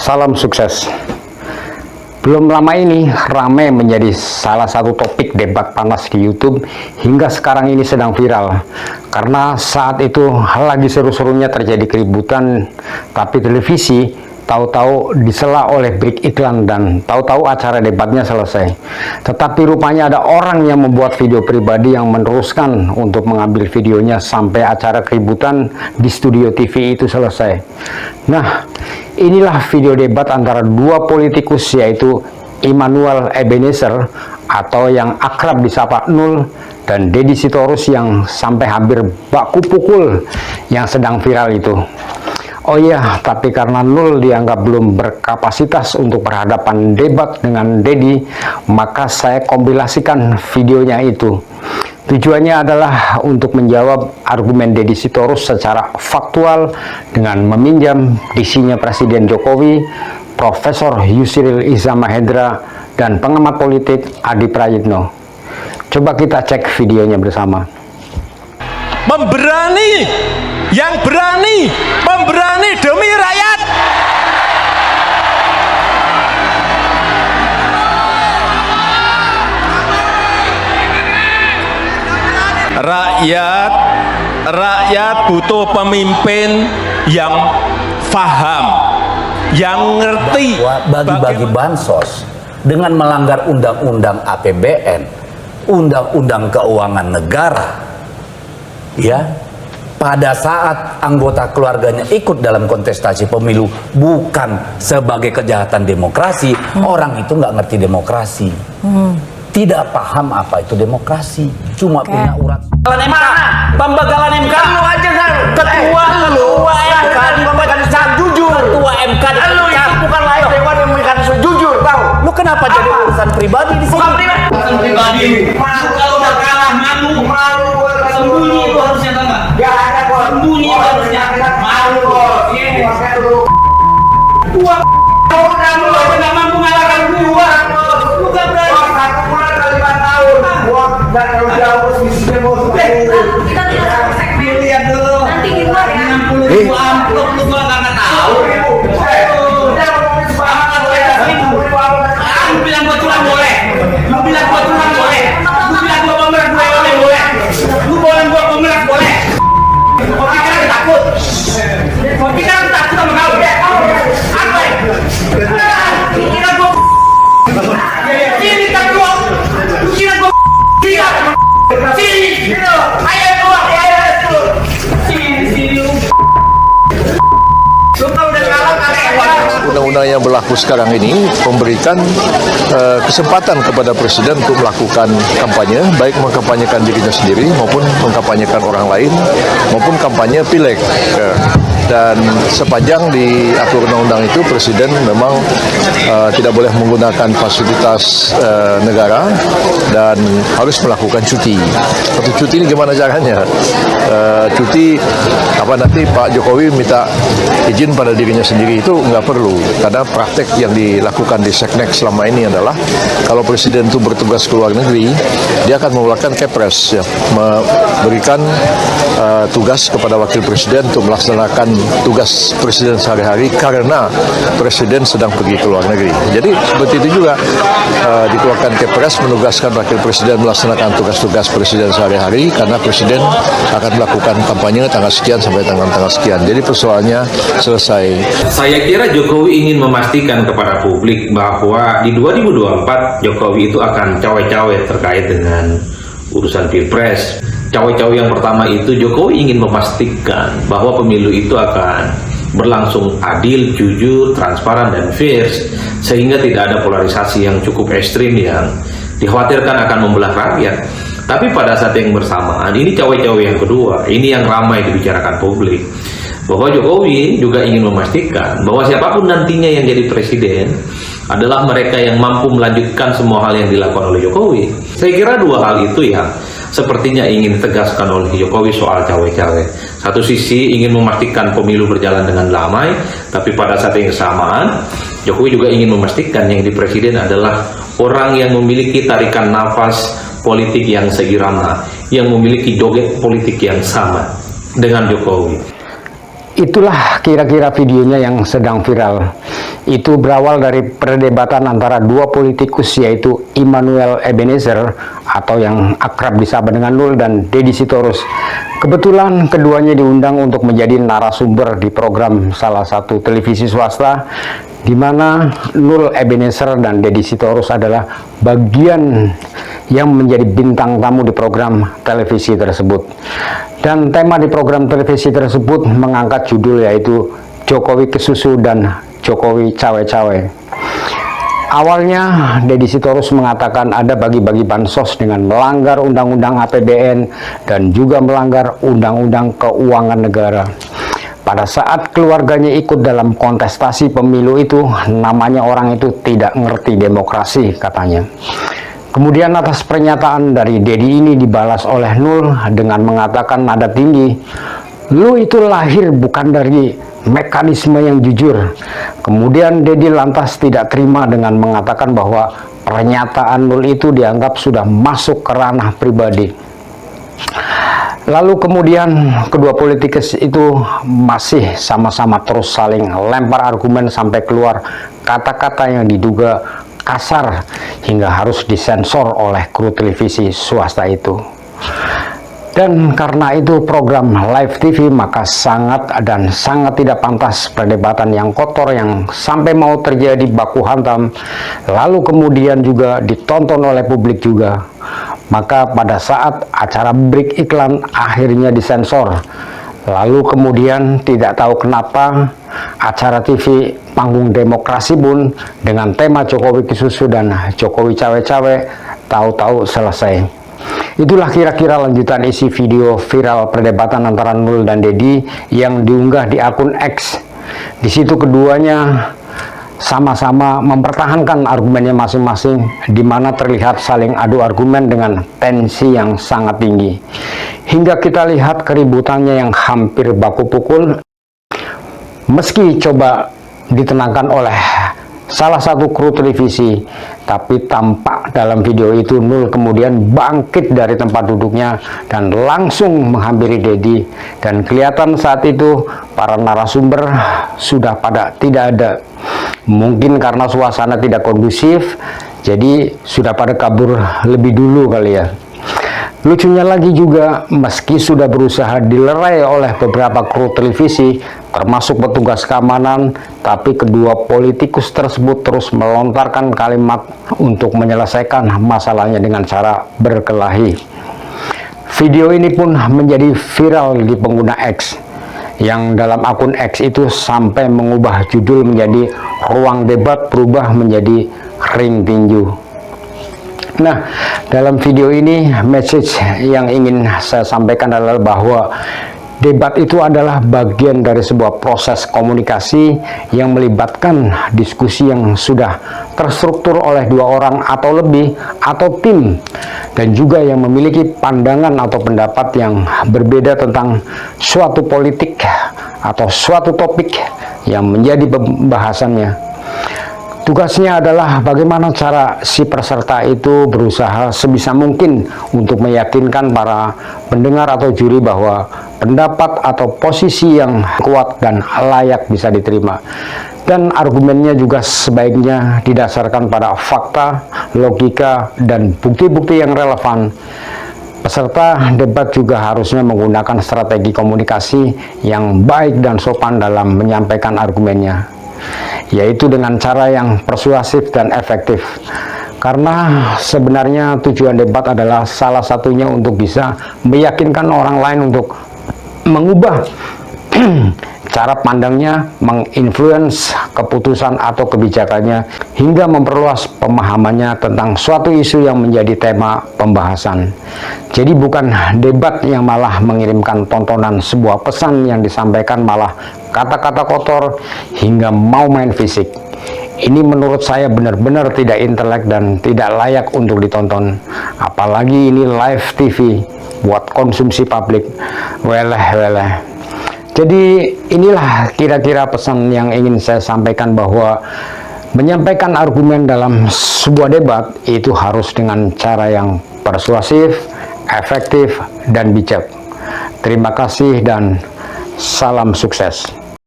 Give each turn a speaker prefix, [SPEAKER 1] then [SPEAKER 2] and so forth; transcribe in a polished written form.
[SPEAKER 1] Salam sukses. Belum lama ini ramai menjadi salah satu topik debat panas di YouTube hingga sekarang ini sedang viral. Karena saat itu lagi seru-serunya terjadi keributan, tapi televisi tahu-tahu disela oleh break iklan dan tahu-tahu acara debatnya selesai. Tetapi rupanya ada orang yang membuat video pribadi yang meneruskan untuk mengambil videonya sampai acara keributan di studio TV itu selesai. Nah, inilah video debat antara dua politikus, yaitu Immanuel Ebenezer atau yang akrab disapa Nul dan Deddy Sitorus yang sampai hampir baku pukul yang sedang viral itu. Oh iya, tapi karena Nul dianggap belum berkapasitas untuk berhadapan debat dengan Deddy, maka saya kompilasikan videonya itu. Tujuannya adalah untuk menjawab argumen Deddy Sitorus secara faktual dengan meminjam diksinya Presiden Jokowi, Profesor Yusril Iza Mahendra, dan pengamat politik Adi Prayitno. Coba kita cek videonya bersama.
[SPEAKER 2] Memberani demi rakyat. Rakyat butuh pemimpin yang paham, yang ngerti.
[SPEAKER 3] Bagi-bagi bansos dengan melanggar undang-undang APBN, undang-undang keuangan negara, ya, pada saat anggota keluarganya ikut dalam kontestasi pemilu bukan sebagai kejahatan demokrasi, orang itu nggak ngerti demokrasi, tidak paham apa itu demokrasi, cuma punya urat. Pembekalan MK, lu aja kan ketua MK memberikan jujur, ketua MK lu itu bukan layak dewan yang memberikan jujur, tahu? Lu kenapa jadi urusan pribadi di sini? Bukan pribadi. Kalau udah kalah malu sembunyi itu harusnya, tahu nggak? Gak ada kok. Sembunyi harusnya. Malu kok. Gua kamu aja nggak mampu ngalahkan gua. Lu gak berani. Satu bulan kali 5 tahun. Gua nggak terlalu jauh posisinya mau kita lihat dulu. Nanti di luar ya. 60.000 amplop lu gua nggak tahu. Udah ngomongin sebahagian boleh. Lu bilang gua curang boleh. Lu bilang gua curang boleh. Lu bilang gua pemerat boleh. Lu bilang gua pemerat boleh. Kau pikir aku takut? Kau pikir aku takut sama kau? Apa ya? Kira gua sini tak gua. Lu kira gua sini. Ayo keluar, ayo. Sini lu. Lu kalau udah kalah
[SPEAKER 4] Undang-undang yang berlaku sekarang ini memberikan kesempatan kepada Presiden untuk melakukan kampanye, baik mengkampanyekan dirinya sendiri maupun mengkampanyekan orang lain maupun kampanye pileg. Dan sepanjang diatur undang-undang itu, Presiden memang tidak boleh menggunakan fasilitas negara dan harus melakukan cuti. Satu cuti ini gimana caranya? Cuti apa nanti Pak Jokowi minta izin pada dirinya sendiri, itu nggak perlu, karena praktek yang dilakukan di Seknek selama ini adalah kalau Presiden itu bertugas ke luar negeri, dia akan mengeluarkan kepres, ya, memberikan tugas kepada Wakil Presiden untuk melaksanakan tugas Presiden sehari-hari karena Presiden sedang pergi ke luar negeri. Jadi seperti itu juga dikeluarkan kepres menugaskan Wakil Presiden melaksanakan tugas-tugas Presiden sehari-hari karena Presiden akan melakukan kampanye tanggal sekian sampai tanggal sekian. Jadi persoalannya selesai.
[SPEAKER 5] Saya kira Jokowi ingin memastikan kepada publik bahwa di 2024 Jokowi itu akan cawe-cawe terkait dengan urusan Pilpres. Cawe-cawe yang pertama itu Jokowi ingin memastikan bahwa pemilu itu akan berlangsung adil, jujur, transparan, dan fair, sehingga tidak ada polarisasi yang cukup ekstrim yang dikhawatirkan akan membelah rakyat. Tapi pada saat yang bersamaan, ini cawe-cawe yang kedua, ini yang ramai dibicarakan publik, bahwa Jokowi juga ingin memastikan bahwa siapapun nantinya yang jadi presiden adalah mereka yang mampu melanjutkan semua hal yang dilakukan oleh Jokowi. Saya kira dua hal itu yang sepertinya ingin ditegaskan oleh Jokowi soal cawe-cawe. Satu sisi ingin memastikan pemilu berjalan dengan damai, tapi pada saat yang bersamaan Jokowi juga ingin memastikan yang di presiden adalah orang yang memiliki tarikan nafas politik yang seirama, yang memiliki joget politik yang sama dengan Jokowi.
[SPEAKER 1] Itulah kira-kira videonya yang sedang viral. Itu berawal dari perdebatan antara dua politikus, yaitu Immanuel Ebenezer atau yang akrab disapa dengan Nul, dan Deddy Sitorus. Kebetulan keduanya diundang untuk menjadi narasumber di program salah satu televisi swasta, di mana Nul Ebenezer dan Deddy Sitorus adalah bagian yang menjadi bintang tamu di program televisi tersebut. Dan tema di program televisi tersebut mengangkat judul yaitu Jokowi Kesusu dan Jokowi Cawe-Cawe. Awalnya Deddy Sitorus mengatakan ada bagi-bagi bansos dengan melanggar undang-undang APBN dan juga melanggar undang-undang keuangan negara. Pada saat keluarganya ikut dalam kontestasi pemilu itu, namanya orang itu tidak ngerti demokrasi, katanya. Kemudian atas pernyataan dari Deddy ini dibalas oleh Nul dengan mengatakan nada tinggi, "Lu itu lahir bukan dari mekanisme yang jujur." Kemudian Deddy lantas tidak terima dengan mengatakan bahwa pernyataan Nul itu dianggap sudah masuk ke ranah pribadi. Lalu kemudian kedua politikus itu masih sama-sama terus saling lempar argumen sampai keluar kata-kata yang diduga kasar hingga harus disensor oleh kru televisi swasta itu. Dan karena itu program live TV, maka sangat tidak pantas perdebatan yang kotor yang sampai mau terjadi baku hantam, lalu kemudian juga ditonton oleh publik juga. Maka pada saat acara break iklan akhirnya disensor. Lalu kemudian tidak tahu kenapa acara TV Panggung Demokrasi pun dengan tema Jokowi Kesusu dan Jokowi Cawe-Cawe tahu-tahu selesai. Itulah kira-kira lanjutan isi video viral perdebatan antara Nul dan Deddy yang diunggah di akun X. Di situ keduanya sama-sama mempertahankan argumennya masing-masing, di mana terlihat saling adu argumen dengan tensi yang sangat tinggi. Hingga kita lihat keributannya yang hampir baku pukul. Meski coba ditenangkan oleh salah satu kru televisi, tapi tampak dalam video itu Nul kemudian bangkit dari tempat duduknya dan langsung menghampiri Deddy. Dan kelihatan saat itu para narasumber sudah pada tidak ada. Mungkin karena suasana tidak kondusif, jadi sudah pada kabur lebih dulu kali ya. Lucunya lagi juga, meski sudah berusaha dilerai oleh beberapa kru televisi, termasuk petugas keamanan, tapi kedua politikus tersebut terus melontarkan kalimat untuk menyelesaikan masalahnya dengan cara berkelahi. Video ini pun menjadi viral di pengguna X, yang dalam akun X itu sampai mengubah judul menjadi "Ruang Debat berubah menjadi Ring Tinju". Nah, dalam video ini message yang ingin saya sampaikan adalah bahwa debat itu adalah bagian dari sebuah proses komunikasi yang melibatkan diskusi yang sudah terstruktur oleh dua orang atau lebih atau tim, dan juga yang memiliki pandangan atau pendapat yang berbeda tentang suatu politik atau suatu topik yang menjadi pembahasannya. Tugasnya adalah bagaimana cara si peserta itu berusaha sebisa mungkin untuk meyakinkan para pendengar atau juri bahwa pendapat atau posisi yang kuat dan layak bisa diterima. Dan argumennya juga sebaiknya didasarkan pada fakta, logika, dan bukti-bukti yang relevan. Peserta debat juga harusnya menggunakan strategi komunikasi yang baik dan sopan dalam menyampaikan argumennya, yaitu dengan cara yang persuasif dan efektif. Karena sebenarnya tujuan debat adalah salah satunya untuk bisa meyakinkan orang lain untuk mengubah cara pandangnya, menginfluence keputusan atau kebijakannya, hingga memperluas pemahamannya tentang suatu isu yang menjadi tema pembahasan. Jadi bukan debat yang malah mengirimkan tontonan sebuah pesan yang disampaikan malah kata-kata kotor hingga mau main fisik. Ini menurut saya benar-benar tidak intelek dan tidak layak untuk ditonton. Apalagi ini live TV buat konsumsi publik. Weleh. Jadi inilah kira-kira pesan yang ingin saya sampaikan, bahwa menyampaikan argumen dalam sebuah debat itu harus dengan cara yang persuasif, efektif, dan bijak. Terima kasih dan Salam sukses.